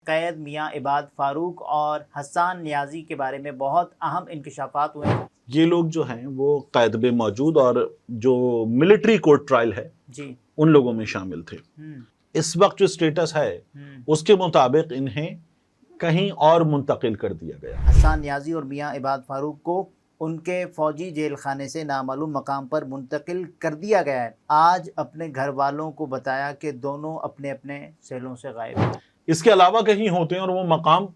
कैद मियाँ इबाद फारूक और हसन नियाजी के बारे में बहुत अहम इंकशाफात हुए हैं। ये लोग जो हैं वो कैद में मौजूद और जो मिलिट्री कोर्ट ट्रायल है जी उन लोगों में शामिल थे। इस वक्त जो स्टेटस है उसके मुताबिक इन्हें कहीं और मुंतकिल कर दिया गया। हसन नियाजी और मियाँ इबाद फारूक को उनके फौजी जेल खाने से नामालूम मकाम पर मुंतकिल कर दिया गया है। आज अपने घर वालों को बताया कि दोनों अपने अपने सेलों से गायब हैं। इसके अलावा कहीं होते हैं और वो मकाम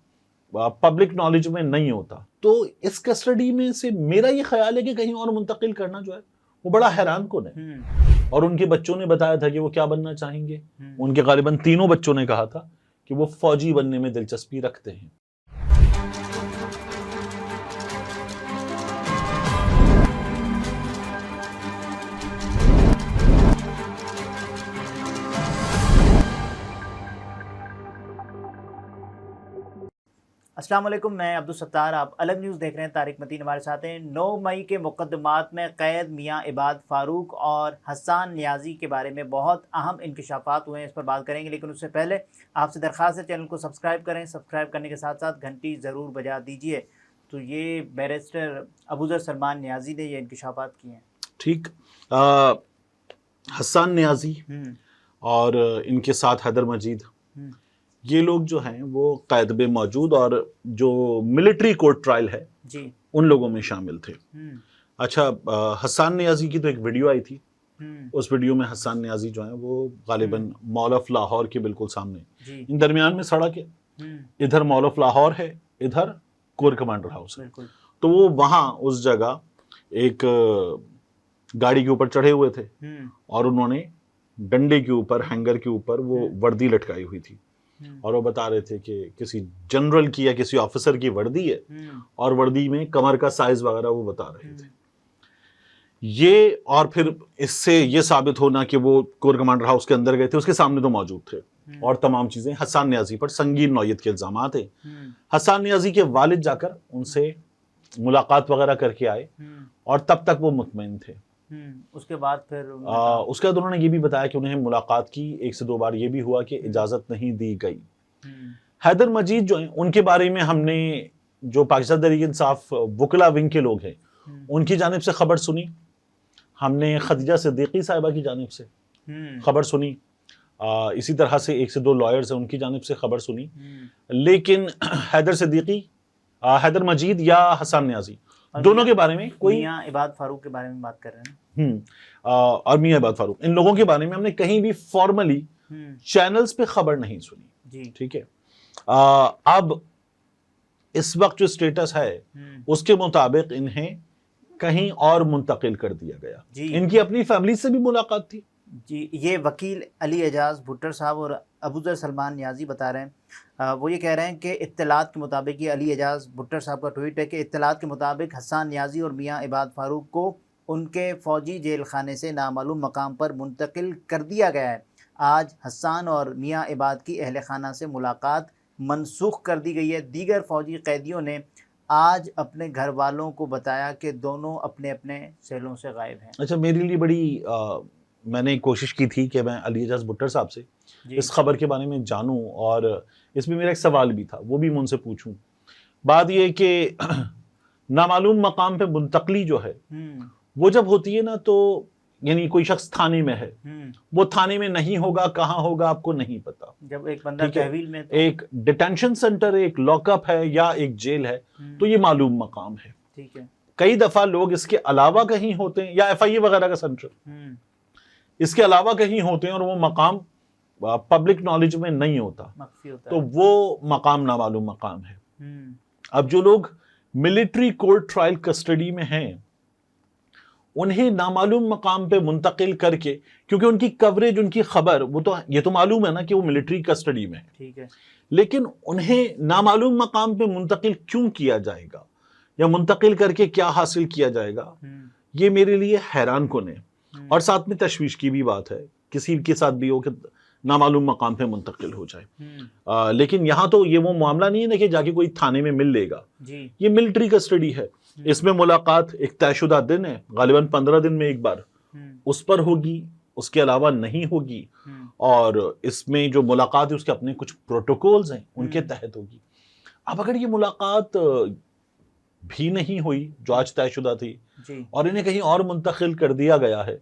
पब्लिक नॉलेज में नहीं होता। तो इस कस्टडी में से मेरा ये ख्याल है कि कहीं और मुंतकिल करना जो है वो बड़ा हैरान कुन है। और उनके बच्चों ने बताया था कि वो क्या बनना चाहेंगे। उनके गालिबन तीनों बच्चों ने कहा था कि वो फौजी बनने में दिलचस्पी रखते हैं। अस्सलाम वालेकुम, मैं अब्दुल सत्तार, आप अलग न्यूज़ देख रहे हैं। तारिक मतीन हमारे साथ हैं। 9 मई के मुकदमात में कैद मियाँ इबाद फारूक और हसन नियाजी के बारे में बहुत अहम इंकशाफात हुए हैं, इस पर बात करेंगे। लेकिन उससे पहले आपसे दरख्वास्त है चैनल को सब्सक्राइब करें। सब्सक्राइब करने के साथ साथ घंटी ज़रूर बजा दीजिए। तो ये बैरिस्टर अबूज़र सलमान नियाजी ने ये इंकशाफात किए हैं। ठीक, हसन नियाजी और इनके साथ हैदर मजीद, ये लोग जो हैं वो कैद में मौजूद और जो मिलिट्री कोर्ट ट्रायल है जी उन लोगों में शामिल थे। अच्छा, हसन नियाजी की तो एक वीडियो आई थी। उस वीडियो में हसन नियाजी जो है वो गालिबन मॉल ऑफ लाहौर के बिल्कुल सामने, इन दरमियान में सड़क है, इधर मॉल ऑफ लाहौर है, इधर कोर कमांडर हाउस है। तो वो वहां उस जगह एक गाड़ी के ऊपर चढ़े हुए थे और उन्होंने डंडे के ऊपर, हैंगर के ऊपर वो वर्दी लटकाई हुई थी और वो बता रहे थे कि किसी जनरल की या किसी ऑफिसर की वर्दी है और वर्दी में कमर का साइज वगैरह वो बता रहे थे। ये और फिर इससे ये साबित होना कि वो कोर कमांडर हाउस के अंदर गए थे, उसके सामने तो मौजूद थे और तमाम चीजें। हसन नियाजी पर संगीन नौयत के इल्जामात थे। हसन नियाजी के वालिद जाकर उनसे मुलाकात वगैरह करके आए और तब तक वो मुतमईन थे। उसके बाद फिर उसके बाद उन्होंने ये भी बताया कि उन्हें मुलाकात की 1 से 2 बार ये भी हुआ कि इजाजत नहीं दी गई। हैदर मजीद जो है उनके बारे में हमने, जो पाकिस्तान तहरीक इंसाफ वकला विंग के लोग हैं, उनकी जानिब से खबर सुनी। हमने खदीजा सिद्दीकी साहिबा की जानिब से खबर सुनी। इसी तरह से 1 से 2 लॉयर्स हैं, उनकी जानिब से खबर सुनी। लेकिन हैदर मजीद या हसन नियाजी दोनों के बारे में कोई, मियाँ इबाद फारूक के बारे में बात कर रहे हैं और मियाँ इबाद फारूक, इन लोगों के बारे में हमने कहीं भी फॉर्मली चैनल्स पे खबर नहीं सुनी। ठीक है, अब इस वक्त जो स्टेटस है उसके मुताबिक इन्हें कहीं और मुंतकिल कर दिया गया। इनकी अपनी फैमिली से भी मुलाकात थी। जी, ये वकील अली एजाज भुट्टर साहब और अबूज़र सलमान नियाजी बता रहे हैं। वो ये कह रहे हैं कि इत्तलात के मुताबिक, ये अली एजाज भुट्टर साहब का ट्वीट है कि इत्तलात के मुताबिक हसन नियाजी और मियाँ इबाद फारूक को उनके फौजी जेल खाने से नामालूम मकाम पर मुंतकिल कर दिया गया है। आज हसन और मियाँ इबाद की अहल खाना से मुलाकात मनसूख कर दी गई है। दीगर फौजी कैदियों ने आज अपने घर वालों को बताया कि दोनों अपने अपने सेलों से गायब हैं। अच्छा, मेरे लिए बड़ी मैंने कोशिश की थी कि मैं अली एजाज भुट्टर साहब से इस खबर के बारे में जानूं और इसमें मेरा एक सवाल भी था, वो भी मैं उनसे पूछूं। बात ये कि नामालूम मकाम पे मुंतकली जो है वो जब होती है ना, तो यानी कोई शख्स थाने में है, वो थाने में नहीं होगा, कहाँ होगा आपको नहीं पता। जब एक बंदा तहवील में, तो एक डिटेंशन सेंटर, एक लॉकअप है या एक जेल है, तो ये मालूम मकाम है। ठीक है, कई दफा लोग इसके अलावा कहीं होते हैं, या FIA वगैरह का सेंटर इसके अलावा कहीं होते हैं और वो मकाम पब्लिक नॉलेज में नहीं होता, तो वो मकाम नामालूम मकाम है। अब जो लोग मिलिट्री कोर्ट ट्रायल कस्टडी में हैं, उन्हें नामालूम मकाम पे मुंतकिल करके, क्योंकि उनकी कवरेज, उनकी खबर, वो तो ये तो मालूम है ना कि वो मिलिट्री कस्टडी में है। ठीक है, लेकिन उन्हें नामालूम मकाम पे मुंतकिल क्यों किया जाएगा या मुंतकिल करके क्या हासिल किया जाएगा, ये मेरे लिए हैरान कुन है और साथ में तशवीश की भी बात है। किसी के साथ भी हो कि नामालूम मकाम पे मुंतकिल हो जाए। लेकिन यहाँ तो ये वो मामला नहीं है ना कि जाके कोई थाने में मिल लेगा। ये मिलिट्री कस्टडी है। इसमें मुलाकात एक तयशुदा दिन है, गालिबन 15 दिन में एक बार, उस पर होगी। उसके अलावा नहीं होगी और इसमें जो मुलाकात है उसके अपने कुछ प्रोटोकॉल्स हैं उनके तहत होगी। अब अगर ये मुलाकात भी नहीं हुई जो आज तयशुदा थी और इन्हें कहीं और मुंतकिल कर दिया गया है,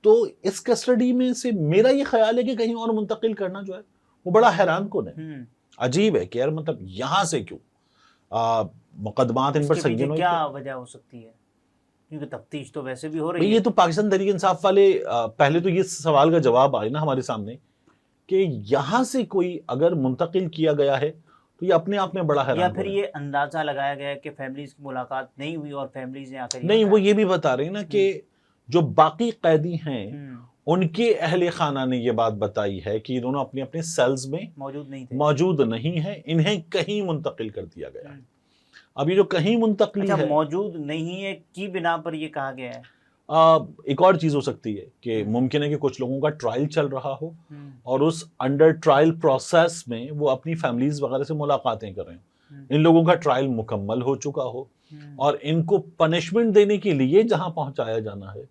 तो इस कस्टडी में से मेरा ये ख्याल है कि कहीं और मुंतकिल करना जो है वो बड़ा हैरान कुन है, अजीब है कि यार मतलब यहाँ से क्यों मुकदमात इन पर संगीन, क्या वजह हो सकती है? क्योंकि तफ्तीश तो वैसे भी हो रही है। ये तो पाकिस्तान तहरीक इंसाफ वाले पहले तो ये सवाल का जवाब आए ना हमारे सामने कि यहाँ से कोई अगर मुंतकिल किया गया है तो ये अपने आप में बड़ा हैरान, या फिर ये अंदाजा लगाया गया है कि फैमिलीज की मुलाकात नहीं हुई और फैमिलीज ने आकर नहीं, वो ये भी बता रहे हैं ना कि जो बाकी कैदी हैं उनके अहले खाना ने ये बात बताई है कि ये दोनों अपने अपने सेल्स में मौजूद नहीं है, इन्हें कहीं मुंतकिल कर दिया गया है। अब ये जो कहीं मुंतकली है, मौजूद नहीं है की बिना पर ये कहा गया है। एक और चीज हो सकती है कि मुमकिन है कि कुछ लोगों का ट्रायल चल रहा हो और उस अंडर ट्रायल प्रोसेस में वो अपनी फैमिलीज वगैरह से मुलाकातें कर रहे हैं, इन लोगों का ट्रायल मुकम्मल हो चुका हो और इनको पनिशमेंट देने के लिए जहां पहुंचाया जाना है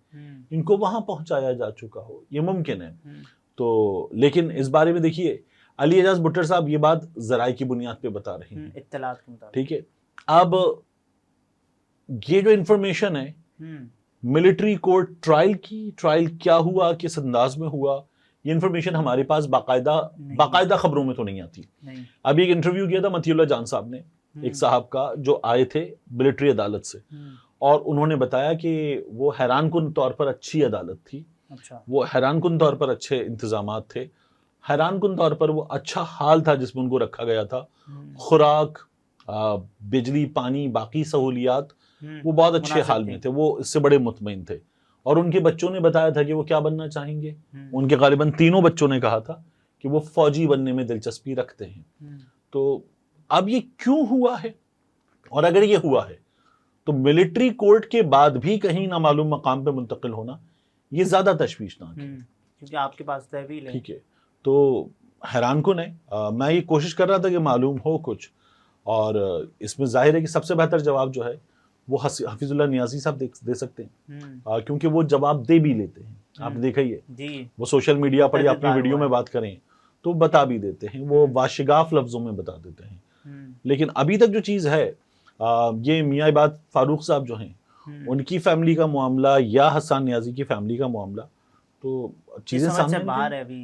इनको वहां पहुंचाया जा चुका हो, ये मुमकिन है। तो लेकिन इस बारे में देखिए अली एजाज भुट्टर साहब ये बात जराए की बुनियाद पे बता रहे हैं, इत्तलात के मुताबिक, ठीक है। अब ये जो इंफॉर्मेशन है मिलिट्री कोर्ट ट्रायल की, ट्रायल क्या हुआ, किस अंदाज में हुआ, ये इंफॉर्मेशन हमारे पास बाकायदा खबरों में तो नहीं आती। अभी एक इंटरव्यू किया था मतीउल्लाह जान साहब ने, एक साहब का जो आए थे मिलिट्री अदालत से, और उन्होंने बताया कि वो हैरानकुन तौर पर अच्छी अदालत थी। अच्छा। वो हैरानकुन तौर पर अच्छे इंतजामात थे, हैरानकुन तौर पर वो अच्छा हाल था जिसमें उनको रखा गया था, खुराक, बिजली, पानी, बाकी सहूलियात, वो बहुत अच्छे हाल में थे, वो इससे बड़े मुतमईन थे। और उनके बच्चों ने बताया था कि वो क्या बनना चाहेंगे। उनके गालिबन तीनों बच्चों ने कहा था कि वो फौजी बनने में दिलचस्पी रखते हैं। तो अब ये क्यों हुआ है, और अगर ये हुआ है तो मिलिट्री कोर्ट के बाद भी कहीं ना मालूम मकाम पे मुंतकिल होना ये ज्यादा तशवीशनाक है, क्योंकि आपके पास तहवील है। ठीक है, तो हैरानकुन है। मैं ये कोशिश कर रहा था कि मालूम हो कुछ, और इसमें जाहिर है कि सबसे बेहतर जवाब जो है वो हफीजुल्लाह नियाजी साहब दे सकते हैं, क्योंकि वो जवाब दे भी लेते हैं। आपने देखा ही है, वो सोशल मीडिया पर या अपनी वीडियो में बात करें तो बता भी देते हैं, वो वाशिगाफ लफ्जों में बता देते हैं। लेकिन अभी तक जो चीज है, ये मियाँ इबाद फारूक साहब जो हैं उनकी फैमिली का मामला या हसन नियाजी की फैमिली का मामला, तो चीजें सामने बाहर है, अभी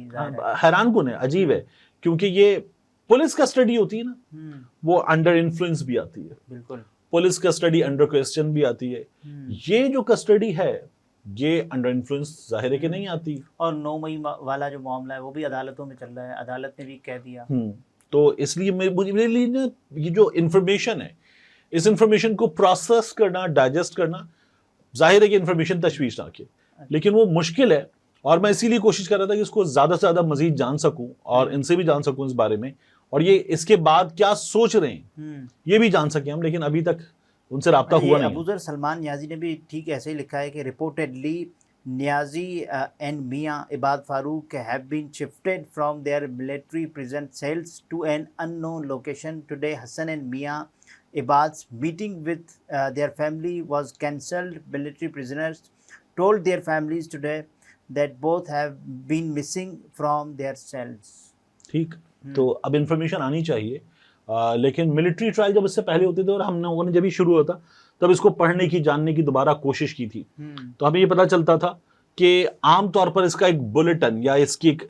हैरानकुन है, अजीब है, क्योंकि ये पुलिस कस्टडी होती है ना, वो अंडर इन्फ्लुएंस भी आती है, बिल्कुल पुलिस कस्टडी अंडर क्वेश्चन भी आती है। ये जो कस्टडी है ये अंडर इन्फ्लुएंस जाहिर है कि नहीं आती। और 9 मई वाला जो मामला है वो भी अदालतों में चल रहा है, अदालत ने भी कह दिया। तो इसलिए मेरे लिए ना ये जो इन्फॉर्मेशन है, इस इन्फॉर्मेशन को प्रोसेस करना, डाइजेस्ट करना, जाहिर है कि इन्फॉर्मेशन तशवीशनाक है, लेकिन वो मुश्किल है। और मैं इसीलिए कोशिश कर रहा था कि इसको ज्यादा से ज्यादा मजीद जान सकूं और इनसे भी जान सकूं इस बारे में, और ये इसके बाद क्या सोच रहे हैं ये भी जान सके हम, लेकिन अभी तक उनसे राब्ता हुआ नहीं। अबूजर सलमान नियाजी ने भी ठीक ऐसे ही लिखा है कि reportedly Niazi and Mian Ibad Farooq have been shifted from their military prison cells to an unknown location today. Hassan and Mian Ibad's meeting with their family was cancelled. Military prisoners told their families today that both have been missing from their cells. ठीक, तो अब information आनी चाहिए, लेकिन military trial जब इससे पहले होते थे और हम लोगों ने जब ये शुरू हुआ था तब इसको पढ़ने की, जानने की दोबारा कोशिश की थी, तो हमें ये पता चलता था कि आमतौर पर इसका एक बुलेटिन या इसकी एक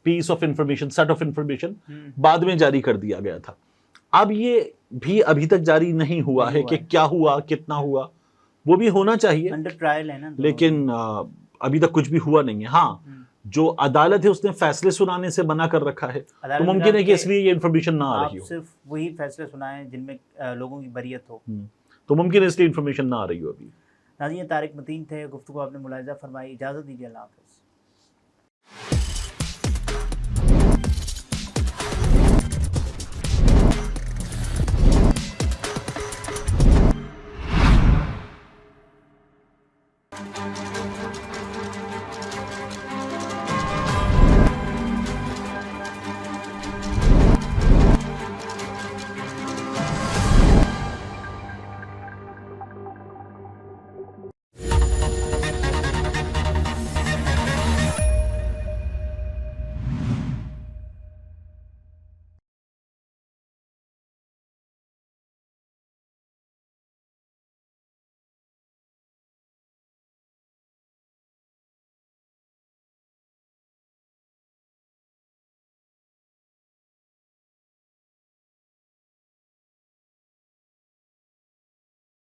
piece of information, set of information बाद में जारी कर दिया गया था। अब ये भी अभी तक जारी नहीं हुआ है कि क्या हुआ, कितना हुआ, वो भी होना चाहिए, अंडर ट्रायल है ना, लेकिन अभी तक कुछ भी हुआ नहीं है। हाँ, जो अदालत है उसने फैसले सुनाने से मना कर रखा है, तो मुमकिन है कि इसलिए ये इन्फॉर्मेशन ना आ रही हो, सिर्फ वही फैसले सुनाए जिनमें लोगों की बरियत हो, तो मुमकिन है इसलिए इन्फॉर्मेशन ना आ रही हो अभी। नाज़रीन, तारिक मतीन थे, गुफ्तगू आपने मुलाहिज़ा फरमाई। इजाज़त दीजिए, अल्लाह हाफ़िज़।